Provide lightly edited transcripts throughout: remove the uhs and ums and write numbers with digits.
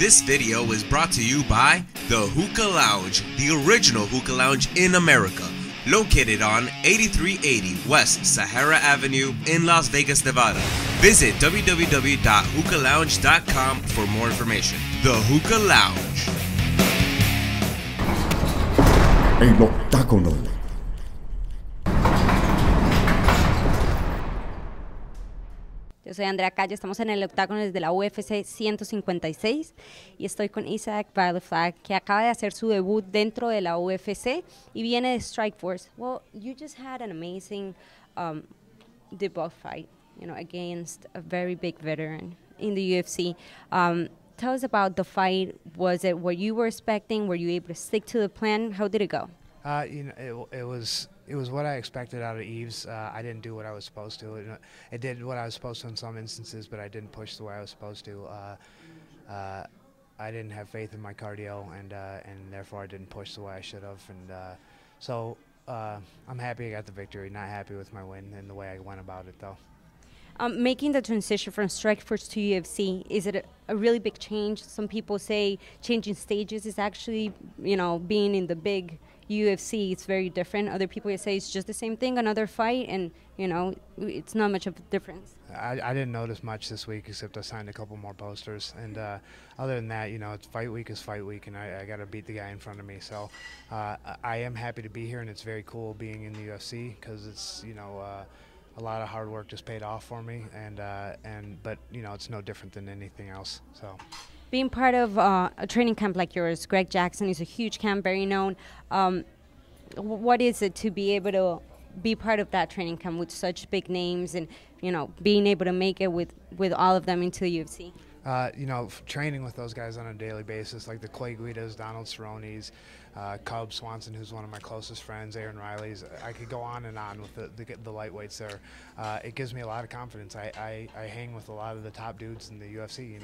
This video is brought to you by the Hookah Lounge, the original hookah lounge in America, located on 8380 West Sahara Avenue in Las Vegas, Nevada. Visit www.hookahlounge.com for more information. The Hookah Lounge. El octágono. Yo soy Andrea Calle, estamos en el octágono desde la UFC 156 y estoy con Isaac Vallie-Flagg, que acaba de hacer su debut dentro de la UFC y viene de Strikeforce. Well, you just had an amazing debut fight, against a very big veteran in the UFC. Tell us about the fight. Was it what you were expecting? Were you able to stick to the plan? How did it go? It was what I expected out of Yves. I didn't do what I was supposed to. It did what I was supposed to in some instances, but I didn't push the way I was supposed to. I didn't have faith in my cardio, and therefore I didn't push the way I should have. And so I'm happy I got the victory. Not happy with my win and the way I went about it, though. Making the transition from Strikeforce to UFC, is it a really big change? Some people say changing stages is actually, being in the big UFC, it's very different. Other people say it's just the same thing, another fight, and, it's not much of a difference. I didn't notice much this week, except I signed a couple more posters. And other than that, it's fight week is fight week, and I got to beat the guy in front of me. So I am happy to be here, and it's very cool being in the UFC because it's, a lot of hard work just paid off for me, but it's no different than anything else. So, being part of a training camp like yours, Greg Jackson is a huge camp, very known. What is it to be able to be part of that training camp with such big names, and being able to make it with all of them into the UFC? Training with those guys on a daily basis, like the Clay Guidas, Donald Cerrone's, Cub Swanson, who's one of my closest friends, Aaron Riley's. I could go on and on with the lightweights there. It gives me a lot of confidence. I hang with a lot of the top dudes in the UFC,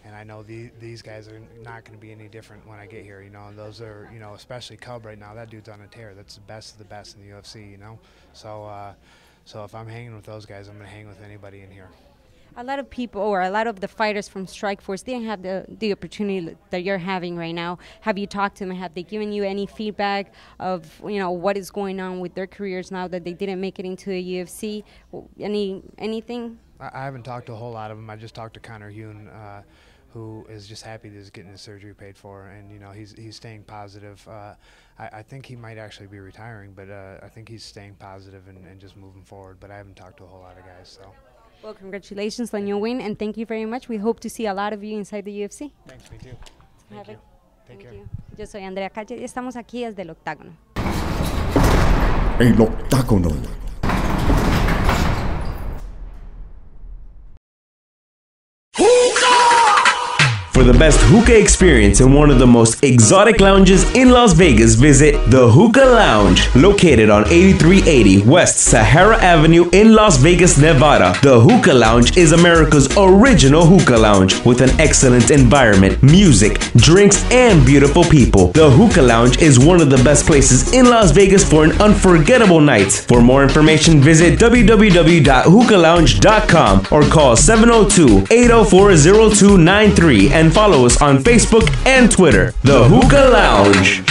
and I know these guys are not going to be any different when I get here, and those are, especially Cub right now. That dude's on a tear. That's the best of the best in the UFC, So if I'm hanging with those guys, I'm going to hang with anybody in here. A lot of people, or a lot of the fighters from Strikeforce, didn't have the opportunity that you're having right now. Have you talked to them? Have they given you any feedback of what is going on with their careers now that they didn't make it into the UFC? Anything? I haven't talked to a whole lot of them. I just talked to Connor Hune, who is just happy that he's getting his surgery paid for, and he's staying positive. I think he might actually be retiring, but I think he's staying positive and just moving forward. But I haven't talked to a whole lot of guys, so. Well, congratulations on your win, and thank you very much. We hope to see a lot of you inside the UFC. Thanks, me too. Thank you. Take care. Yo soy Andrea Calle y estamos aquí desde el octágono. El octágono. For the best hookah experience in one of the most exotic lounges in Las Vegas, visit the Hookah Lounge, located on 8380 West Sahara Avenue in Las Vegas, Nevada. The Hookah Lounge is America's original hookah lounge with an excellent environment, music, drinks, and beautiful people. The Hookah Lounge is one of the best places in Las Vegas for an unforgettable night. For more information, visit www.hookahlounge.com or call 702-804-0293 and follow us on Facebook and Twitter. The Hookah Lounge.